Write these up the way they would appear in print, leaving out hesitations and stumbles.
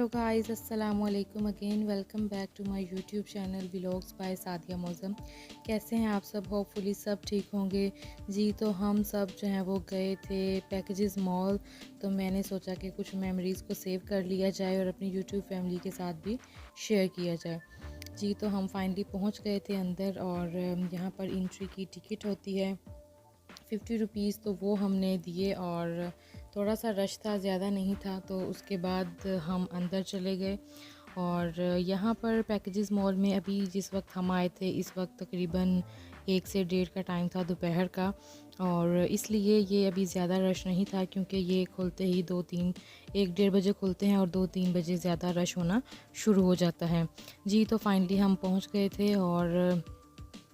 Guys, अस्सलाम वालेकुम again. Welcome back to my YouTube channel vlogs by Sadia Mauzam. कैसे हैं आप सब? होपफुली सब ठीक होंगे। जी तो हम सब जो हैं वो गए थे पैकेजेस मॉल। तो मैंने सोचा कि कुछ मेमोरीज़ को सेव कर लिया जाए और अपनी यूट्यूब फैमिली के साथ भी शेयर किया जाए। जी तो हम फाइनली पहुंच गए थे अंदर और यहाँ पर एंट्री की टिकट होती है 50 रुपीज़। तो वो हमने दिए और थोड़ा सा रश था, ज़्यादा नहीं था। तो उसके बाद हम अंदर चले गए और यहाँ पर पैकेजेस मॉल में अभी जिस वक्त हम आए थे इस वक्त तकरीबन 1 से 1:30 का टाइम था दोपहर का, और इसलिए ये अभी ज़्यादा रश नहीं था क्योंकि ये खुलते ही 2-3 1-1:30 बजे खुलते हैं और 2-3 बजे ज़्यादा रश होना शुरू हो जाता है। जी तो फाइनली हम पहुँच गए थे और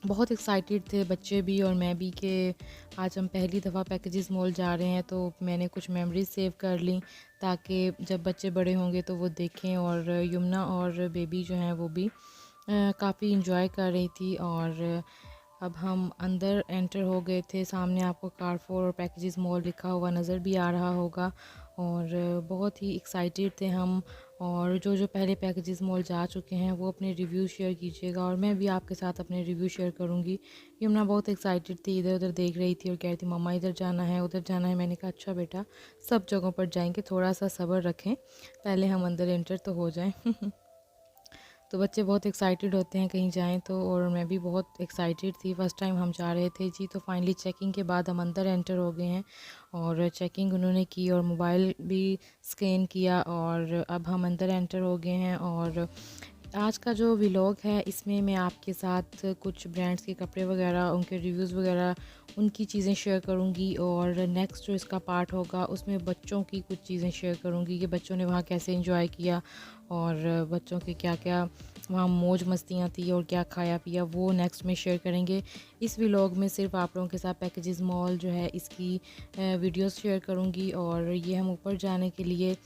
बहुत एक्साइटेड थे बच्चे भी और मैं भी कि आज हम पहली दफ़ा पैकेजेस मॉल जा रहे हैं। तो मैंने कुछ मेमोरीज सेव कर ली ताकि जब बच्चे बड़े होंगे तो वो देखें। और यमुना और बेबी जो हैं वो भी काफ़ी इंजॉय कर रही थी। और अब हम अंदर एंटर हो गए थे। सामने आपको कारफोर और पैकेजेस मॉल लिखा हुआ नज़र भी आ रहा होगा और बहुत ही एक्साइटेड थे हम। और जो जो पहले पैकेजेस मॉल जा चुके हैं वो अपने रिव्यू शेयर कीजिएगा और मैं भी आपके साथ अपने रिव्यू शेयर करूँगी। यमुना बहुत एक्साइटेड थी, इधर उधर देख रही थी और कह रही थी मम्मा इधर जाना है उधर जाना है। मैंने कहा अच्छा बेटा, सब जगहों पर जाएंगे, थोड़ा सा सब्र रखें, पहले हम अंदर एंटर तो हो जाएं। तो बच्चे बहुत एक्साइटेड होते हैं कहीं जाएं तो, और मैं भी बहुत एक्साइटेड थी, फ़र्स्ट टाइम हम जा रहे थे। जी तो फाइनली चेकिंग के बाद हम अंदर एंटर हो गए हैं और चेकिंग उन्होंने की और मोबाइल भी स्कैन किया और अब हम अंदर एंटर हो गए हैं। और आज का जो व्लॉग है इसमें मैं आपके साथ कुछ ब्रांड्स के कपड़े वगैरह, उनके रिव्यूज़ वगैरह, उनकी चीज़ें शेयर करूंगी। और नेक्स्ट जो इसका पार्ट होगा उसमें बच्चों की कुछ चीज़ें शेयर करूंगी कि बच्चों ने वहाँ कैसे एंजॉय किया और बच्चों के क्या क्या वहाँ मौज मस्तियाँ थी और क्या खाया पिया, वो नेक्स्ट में शेयर करेंगे। इस व्लॉग में सिर्फ आप लोगों के साथ पैकेजेस मॉल जो है इसकी वीडियोस शेयर करूँगी। और ये हम ऊपर जाने के लिए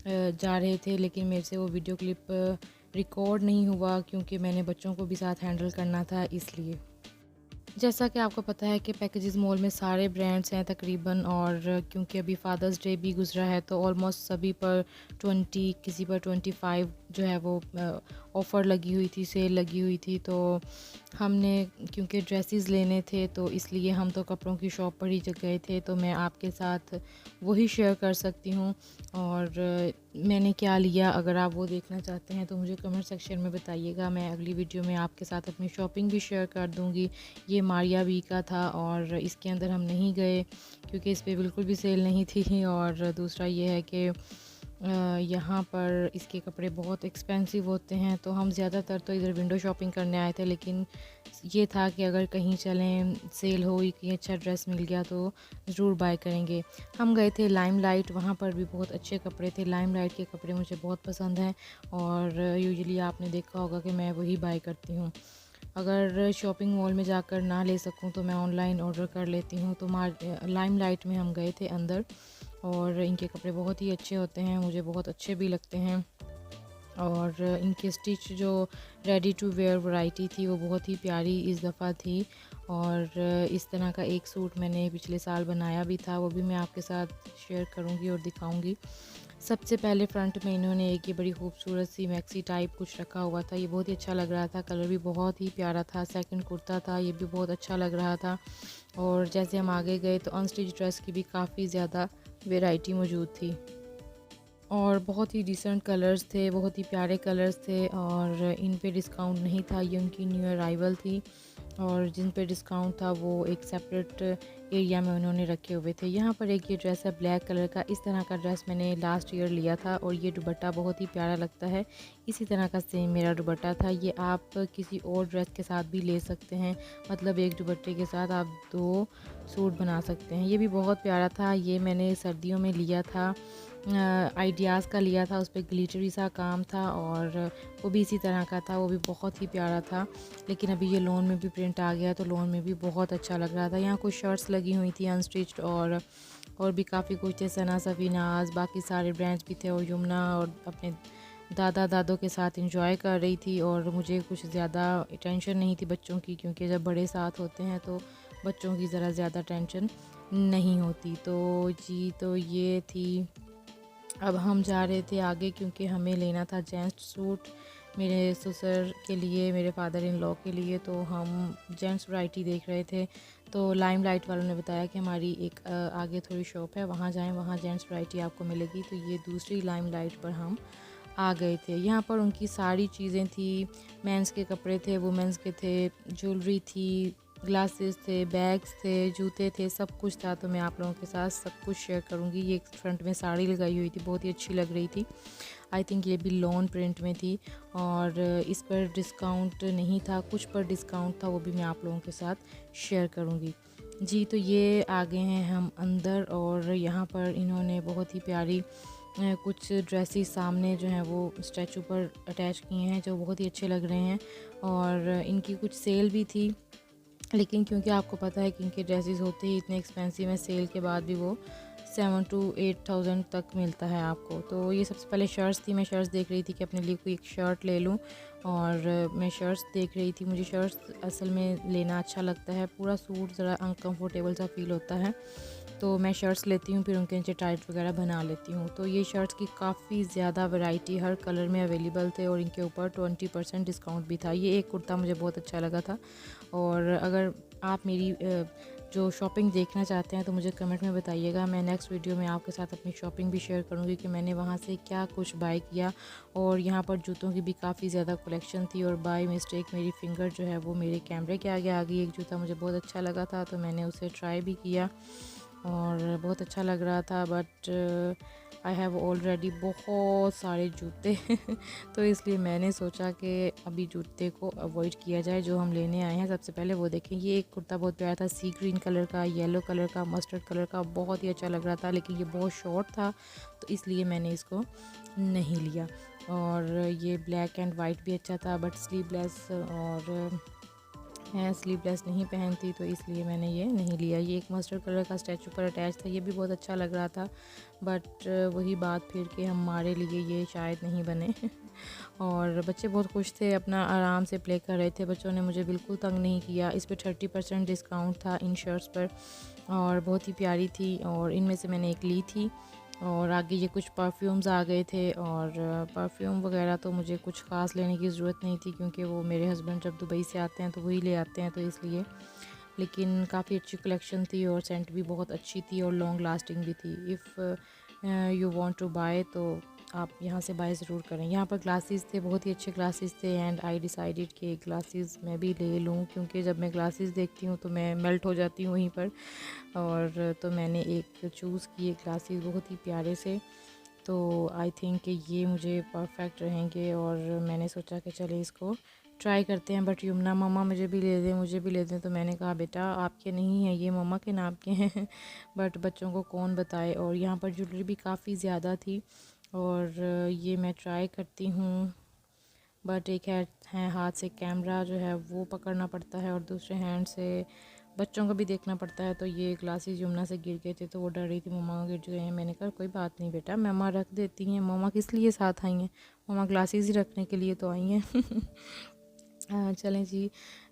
जा रहे थे लेकिन मेरे से वो वीडियो क्लिप रिकॉर्ड नहीं हुआ क्योंकि मैंने बच्चों को भी साथ हैंडल करना था इसलिए। जैसा कि आपको पता है कि पैकेजेस मॉल में सारे ब्रांड्स हैं तकरीबन, और क्योंकि अभी फादर्स डे भी गुजरा है तो ऑलमोस्ट सभी पर 20, किसी पर 25 जो है वो ऑफ़र लगी हुई थी, सेल लगी हुई थी। तो हमने क्योंकि ड्रेसेस लेने थे तो इसलिए हम तो कपड़ों की शॉप पर ही गए थे। तो मैं आपके साथ वही शेयर कर सकती हूँ और मैंने क्या लिया, अगर आप वो देखना चाहते हैं तो मुझे कमेंट सेक्शन में बताइएगा। मैं अगली वीडियो में आपके साथ अपनी शॉपिंग भी शेयर कर दूँगी। ये मारिया वी का था और इसके अंदर हम नहीं गए क्योंकि इस पे बिल्कुल भी सेल नहीं थी। और दूसरा ये है कि यहाँ पर इसके कपड़े बहुत एक्सपेंसिव होते हैं तो हम ज़्यादातर तो इधर विंडो शॉपिंग करने आए थे, लेकिन ये था कि अगर कहीं चलें, सेल हो, कहीं अच्छा ड्रेस मिल गया तो ज़रूर बाय करेंगे। हम गए थे लाइमलाइट, वहाँ पर भी बहुत अच्छे कपड़े थे। लाइमलाइट के कपड़े मुझे बहुत पसंद हैं और यूजुअली आपने देखा होगा कि मैं वही बाय करती हूँ। अगर शॉपिंग मॉल में जाकर ना ले सकूं तो मैं ऑनलाइन ऑर्डर कर लेती हूँ। तो लाइमलाइट में हम गए थे अंदर और इनके कपड़े बहुत ही अच्छे होते हैं, मुझे बहुत अच्छे भी लगते हैं। और इनके स्टिच जो रेडी टू वेयर वैरायटी थी वो बहुत ही प्यारी इस दफ़ा थी। और इस तरह का एक सूट मैंने पिछले साल बनाया भी था, वो भी मैं आपके साथ शेयर करूँगी और दिखाऊँगी। सबसे पहले फ्रंट में इन्होंने एक ये बड़ी खूबसूरत सी मैक्सी टाइप कुछ रखा हुआ था, ये बहुत ही अच्छा लग रहा था, कलर भी बहुत ही प्यारा था। सेकंड कुर्ता था, ये भी बहुत अच्छा लग रहा था। और जैसे हम आगे गए तो अनस्टिच ड्रेस की भी काफ़ी ज़्यादा वैरायटी मौजूद थी और बहुत ही डिसेंट कलर्स थे, बहुत ही प्यारे कलर्स थे। और इन पे डिस्काउंट नहीं था, ये उनकी न्यू अराइवल थी और जिन पे डिस्काउंट था वो एक सेपरेट एरिया में उन्होंने रखे हुए थे। यहाँ पर एक ये ड्रेस है ब्लैक कलर का, इस तरह का ड्रेस मैंने लास्ट ईयर लिया था और ये दुपट्टा बहुत ही प्यारा लगता है। इसी तरह का सेम मेरा दुपट्टा था। ये आप किसी और ड्रेस के साथ भी ले सकते हैं, मतलब एक दुपट्टे के साथ आप 2 सूट बना सकते हैं। ये भी बहुत प्यारा था, ये मैंने सर्दियों में लिया था, आइडियाज़ का लिया था, उस पर ग्लिटरी सा काम था और वो भी इसी तरह का था, वो भी बहुत ही प्यारा था। लेकिन अभी ये लोन में भी प्रिंट आ गया तो लोन में भी बहुत अच्छा लग रहा था। यहाँ कुछ शर्ट्स लगी हुई थी अनस्टिच्ड और भी काफ़ी कुछ थे, सना सफीनाज, बाकी सारे ब्रांड्स भी थे। और यमुना और अपने दादा दादों के साथ इंजॉय कर रही थी और मुझे कुछ ज़्यादा टेंशन नहीं थी बच्चों की, क्योंकि जब बड़े साथ होते हैं तो बच्चों की ज़रा ज़्यादा टेंशन नहीं होती। तो जी तो ये थी अब हम जा रहे थे आगे क्योंकि हमें लेना था जेंट्स सूट मेरे ससुर के लिए, मेरे फादर इन लॉ के लिए। तो हम जेंट्स वैरायटी देख रहे थे। तो लाइम लाइट वालों ने बताया कि हमारी एक आगे थोड़ी शॉप है, वहाँ जाएं, वहाँ जेंट्स वैरायटी आपको मिलेगी। तो ये दूसरी लाइम लाइट पर हम आ गए थे। यहाँ पर उनकी सारी चीज़ें थी, मेंस के कपड़े थे, वुमेंस के थे, ज्वेलरी थी, ग्लासेस थे, बैग्स थे, जूते थे, सब कुछ था। तो मैं आप लोगों के साथ सब कुछ शेयर करूँगी। ये एक फ्रंट में साड़ी लगाई हुई थी, बहुत ही अच्छी लग रही थी। आई थिंक ये भी लॉन प्रिंट में थी और इस पर डिस्काउंट नहीं था, कुछ पर डिस्काउंट था, वो भी मैं आप लोगों के साथ शेयर करूँगी। जी, तो ये आ गए हैं हम अंदर और यहाँ पर इन्होंने बहुत ही प्यारी कुछ ड्रेसेस सामने जो हैं वो स्टैचू पर अटैच किए हैं, जो बहुत ही अच्छे लग रहे हैं। और इनकी कुछ सेल भी थी, लेकिन क्योंकि आपको पता है कि इनके ड्रेसेस होते ही इतने एक्सपेंसिव हैं, सेल के बाद भी वो 7 to 8,000 तक मिलता है आपको। तो ये सबसे पहले शर्ट्स थी, मैं शर्ट्स देख रही थी कि अपने लिए कोई एक शर्ट ले लूँ और मैं शर्ट्स देख रही थी। मुझे शर्ट्स असल में लेना अच्छा लगता है, पूरा सूट ज़रा अनकम्फर्टेबल सा फील होता है, तो मैं शर्ट्स लेती हूँ, फिर उनके नीचे टाइट वगैरह बना लेती हूँ। तो ये शर्ट्स की काफ़ी ज़्यादा वैरायटी हर कलर में अवेलेबल थे और इनके ऊपर 20% डिस्काउंट भी था। ये एक कुर्ता मुझे बहुत अच्छा लगा था। और अगर आप मेरी जो शॉपिंग देखना चाहते हैं तो मुझे कमेंट में बताइएगा। मैं नेक्स्ट वीडियो में आपके साथ अपनी शॉपिंग भी शेयर करूँगी कि मैंने वहाँ से क्या कुछ बाय किया। और यहाँ पर जूतों की भी काफ़ी ज़्यादा कलेक्शन थी और बाय मिस्टेक मेरी फ़िंगर जो है वो मेरे कैमरे के आगे आ गई। एक जूता मुझे बहुत अच्छा लगा था तो मैंने उसे ट्राई भी किया और बहुत अच्छा लग रहा था, बट आई हैव ऑलरेडी बहुत सारे जूते तो इसलिए मैंने सोचा कि अभी जूते को अवॉइड किया जाए। जो हम लेने आए हैं सबसे पहले वो देखें। ये एक कुर्ता बहुत प्यारा था, सी ग्रीन कलर का, येलो कलर का, मस्टर्ड कलर का, बहुत ही अच्छा लग रहा था, लेकिन ये बहुत शॉर्ट था तो इसलिए मैंने इसको नहीं लिया। और ये ब्लैक एंड वाइट भी अच्छा था बट स्लीवलेस, और मैं स्लीवलेस नहीं पहनती तो इसलिए मैंने ये नहीं लिया। ये एक मस्टर्ड कलर का स्टैचू पर अटैच था, ये भी बहुत अच्छा लग रहा था, बट वही बात फिर कि हमारे लिए ये शायद नहीं बने और बच्चे बहुत खुश थे, अपना आराम से प्ले कर रहे थे। बच्चों ने मुझे बिल्कुल तंग नहीं किया। इस पर 30% डिस्काउंट था इन शर्ट्स पर और बहुत ही प्यारी थी और इनमें से मैंने एक ली थी। और आगे ये कुछ परफ्यूम्स आ गए थे और परफ्यूम वगैरह तो मुझे कुछ ख़ास लेने की ज़रूरत नहीं थी क्योंकि वो मेरे हस्बैंड जब दुबई से आते हैं तो वही ले आते हैं, तो इसलिए। लेकिन काफ़ी अच्छी कलेक्शन थी और सेंट भी बहुत अच्छी थी और लॉन्ग लास्टिंग भी थी। If you want to buy तो आप यहाँ से बाय ज़रूर करें। यहाँ पर ग्लासेस थे, बहुत ही अच्छे ग्लासेस थे एंड आई डिसाइडेड कि ग्लासेस मैं भी ले लूँ क्योंकि जब मैं ग्लासेस देखती हूँ तो मैं मेल्ट हो जाती हूँ वहीं पर। और तो मैंने एक चूज़ किए ग्लासेस बहुत ही प्यारे से, तो आई थिंक कि ये मुझे परफेक्ट रहेंगे और मैंने सोचा कि चले इसको ट्राई करते हैं। बट यमुना मम्मा मुझे भी ले दें, मुझे भी ले दें, तो मैंने कहा बेटा आपके नहीं हैं, ये मम्मा के नाम के हैं बट बच्चों को कौन बताए। और यहाँ पर ज्वेलरी भी काफ़ी ज़्यादा थी और ये मैं ट्राई करती हूँ, बट एक है हाथ से कैमरा जो है वो पकड़ना पड़ता है और दूसरे हैंड से बच्चों को भी देखना पड़ता है। तो ये ग्लासेस यमुना से गिर गए थे तो वो डर रही थी मम्मा गिर गए हैं। मैंने कहा कोई बात नहीं बेटा, मम्मा रख देती हैं। मम्मा किस लिए साथ आई हैं, मम्मा ग्लासेस ही रखने के लिए तो आई हैं चलें जी,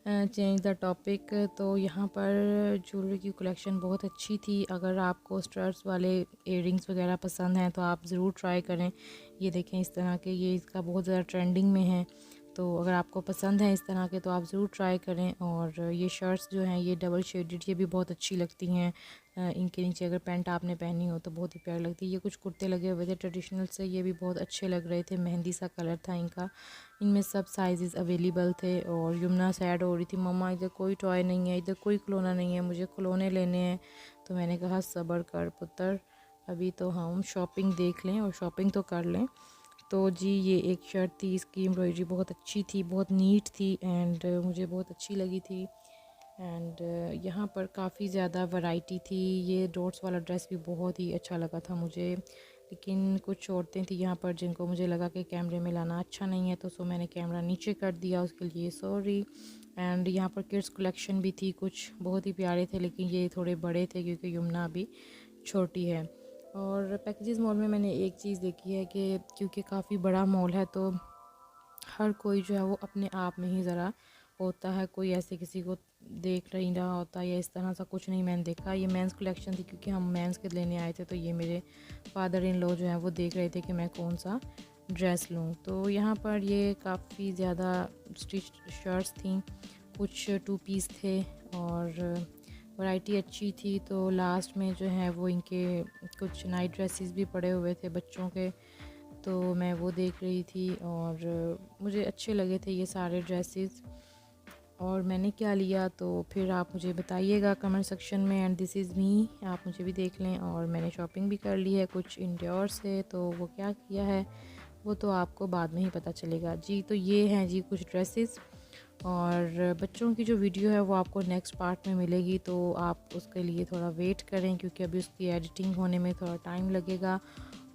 चेंज द टॉपिक। तो यहाँ पर ज्वेलरी की कलेक्शन बहुत अच्छी थी। अगर आपको स्टड्स वाले इयररिंग्स वगैरह पसंद हैं तो आप ज़रूर ट्राई करें। ये देखें इस तरह के, ये इसका बहुत ज़्यादा ट्रेंडिंग में है, तो अगर आपको पसंद है इस तरह के तो आप ज़रूर ट्राई करें। और ये शर्ट्स जो हैं ये डबल शेडेड, ये भी बहुत अच्छी लगती हैं। इनके नीचे अगर पैंट आपने पहनी हो तो बहुत ही प्यारी लगती है। ये कुछ कुर्ते लगे हुए थे ट्रेडिशनल से, ये भी बहुत अच्छे लग रहे थे, मेहंदी सा कलर था इनका। इनमें सब साइजेस अवेलेबल थे और यमुना सैड हो रही थी, मम्मा इधर कोई टॉय नहीं है, इधर कोई खिलौना नहीं है, मुझे खिलौने लेने हैं। तो मैंने कहा सब्र कर पुत्र, अभी तो हम शॉपिंग देख लें और शॉपिंग तो कर लें। तो जी ये एक शर्ट थी, इसकी एम्ब्रॉयडरी बहुत अच्छी थी, बहुत नीट थी एंड मुझे बहुत अच्छी लगी थी। एंड यहाँ पर काफ़ी ज़्यादा वैरायटी थी। ये डॉट्स वाला ड्रेस भी बहुत ही अच्छा लगा था मुझे, लेकिन कुछ औरतें थी यहाँ पर जिनको मुझे लगा कि कैमरे में लाना अच्छा नहीं है, तो सो मैंने कैमरा नीचे कर दिया, उसके लिए सॉरी। एंड यहाँ पर किड्स कलेक्शन भी थी, कुछ बहुत ही प्यारे थे, लेकिन ये थोड़े बड़े थे क्योंकि यमुना अभी छोटी है। और पैकेजेस मॉल में मैंने एक चीज़ देखी है कि क्योंकि काफ़ी बड़ा मॉल है तो हर कोई जो है वो अपने आप में ही ज़रा होता है, कोई ऐसे किसी को देख रही रहा होता या इस तरह सा कुछ नहीं मैंने देखा। ये मेंस कलेक्शन थी क्योंकि हम मेंस के लेने आए थे, तो ये मेरे फादर इन लॉ जो है वो देख रहे थे कि मैं कौन सा ड्रेस लूँ। तो यहाँ पर ये काफ़ी ज़्यादा स्टिच शर्ट्स थी, कुछ 2 पीस थे और वैरायटी अच्छी थी। तो लास्ट में जो है वो इनके कुछ नाइट ड्रेसेस भी पड़े हुए थे बच्चों के, तो मैं वो देख रही थी और मुझे अच्छे लगे थे ये सारे ड्रेसेस। और मैंने क्या लिया तो फिर आप मुझे बताइएगा कमेंट सेक्शन में। एंड दिस इज़ मी, आप मुझे भी देख लें। और मैंने शॉपिंग भी कर ली है कुछ इंडोर से, तो वो क्या किया है वो तो आपको बाद में ही पता चलेगा जी। तो ये हैं जी कुछ ड्रेसेस, और बच्चों की जो वीडियो है वो आपको नेक्स्ट पार्ट में मिलेगी, तो आप उसके लिए थोड़ा वेट करें क्योंकि अभी उसकी एडिटिंग होने में थोड़ा टाइम लगेगा।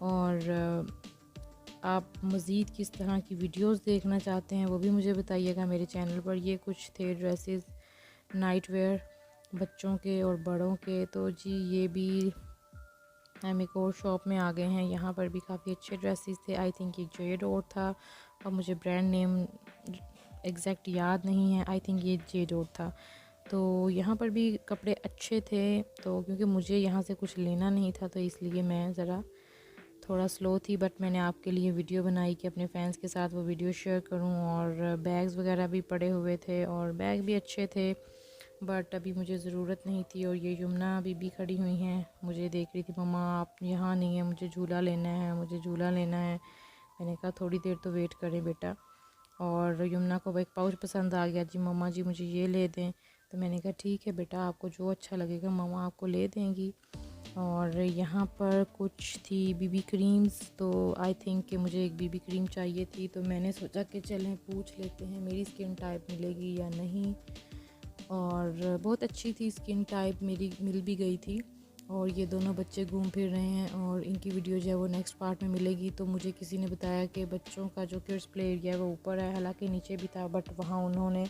और आप मज़ीद किस तरह की वीडियोस देखना चाहते हैं वो भी मुझे बताइएगा मेरे चैनल पर। ये कुछ थे ड्रेसेस नाइट वेयर बच्चों के और बड़ों के। तो जी ये भी हम एक और शॉप में आ गए हैं, यहाँ पर भी काफ़ी अच्छे ड्रेसेस थे। आई थिंक ये जेड और था, और मुझे ब्रांड नेम एग्जैक्ट याद नहीं है, आई थिंक ये जेड और था। तो यहाँ पर भी कपड़े अच्छे थे, तो क्योंकि मुझे यहाँ से कुछ लेना नहीं था तो इसलिए मैं ज़रा थोड़ा स्लो थी, बट मैंने आपके लिए वीडियो बनाई कि अपने फैंस के साथ वो वीडियो शेयर करूं। और बैग्स वगैरह भी पड़े हुए थे और बैग भी अच्छे थे, बट अभी मुझे ज़रूरत नहीं थी। और ये यमुना अभी भी खड़ी हुई हैं, मुझे देख रही थी, मम्मा आप यहाँ नहीं है, मुझे झूला लेना है, मुझे झूला लेना है। मैंने कहा थोड़ी देर तो वेट करें बेटा। और यमुना को एक पाउच पसंद आ गया, जी मम्मा जी मुझे ये ले दें। तो मैंने कहा ठीक है बेटा, आपको जो अच्छा लगेगा मम्मा आपको ले देंगी। और यहाँ पर कुछ थी बीबी क्रीम्स, तो आई थिंक कि मुझे एक बीबी क्रीम चाहिए थी, तो मैंने सोचा कि चलें पूछ लेते हैं मेरी स्किन टाइप मिलेगी या नहीं। और बहुत अच्छी थी स्किन टाइप, मेरी मिल भी गई थी। और ये दोनों बच्चे घूम फिर रहे हैं और इनकी वीडियो जो है वो नेक्स्ट पार्ट में मिलेगी। तो मुझे किसी ने बताया कि बच्चों का जो किड्स प्ले एरिया है वो ऊपर है, हालांकि नीचे भी था, बट वहाँ उन्होंने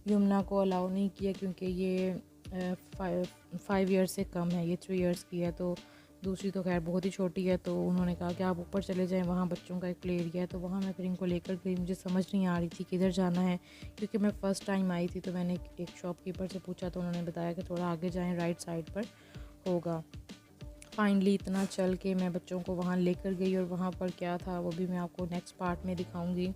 यमुना को अलाउ नहीं किया क्योंकि ये 5 ईयर्स से कम है, ये 3 ईयर्स की है। तो दूसरी तो खैर बहुत ही छोटी है, तो उन्होंने कहा कि आप ऊपर चले जाएं, वहाँ बच्चों का एक प्ले एरिया है। तो वहाँ मैं फिर इनको लेकर गई, मुझे समझ नहीं आ रही थी किधर जाना है क्योंकि मैं फ़र्स्ट टाइम आई थी। तो मैंने एक शॉपकीपर से पूछा तो उन्होंने बताया कि थोड़ा आगे जाएं, राइट साइड पर होगा। फाइनली इतना चल के मैं बच्चों को वहाँ लेकर गई और वहाँ पर क्या था वो भी मैं आपको नेक्स्ट पार्ट में दिखाऊंगी।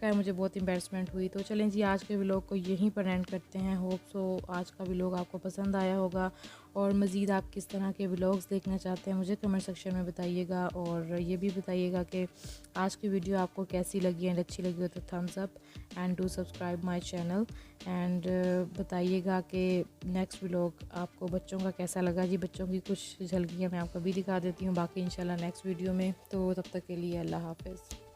खैर मुझे बहुत एम्बैरसमेंट हुई। तो चलें जी, आज के व्लॉग को यहीं पर एंड करते हैं। होप सो आज का व्लॉग आपको पसंद आया होगा। और मज़ीद आप किस तरह के व्लॉग्स देखना चाहते हैं मुझे कमेंट सेक्शन में बताइएगा। और ये भी बताइएगा कि आज की वीडियो आपको कैसी लगी एंड अच्छी लगी हो तो thumbs up and do subscribe my channel. And बताइएगा कि नेक्स्ट व्लॉग आपको बच्चों का कैसा लगा जी। बच्चों की कुछ झलकियाँ मैं आपको भी दिखा देती हूँ, बाकी इंशाल्लाह नेक्स्ट वीडियो में। तो तब तक के लिए अल्लाह हाफ़िज़।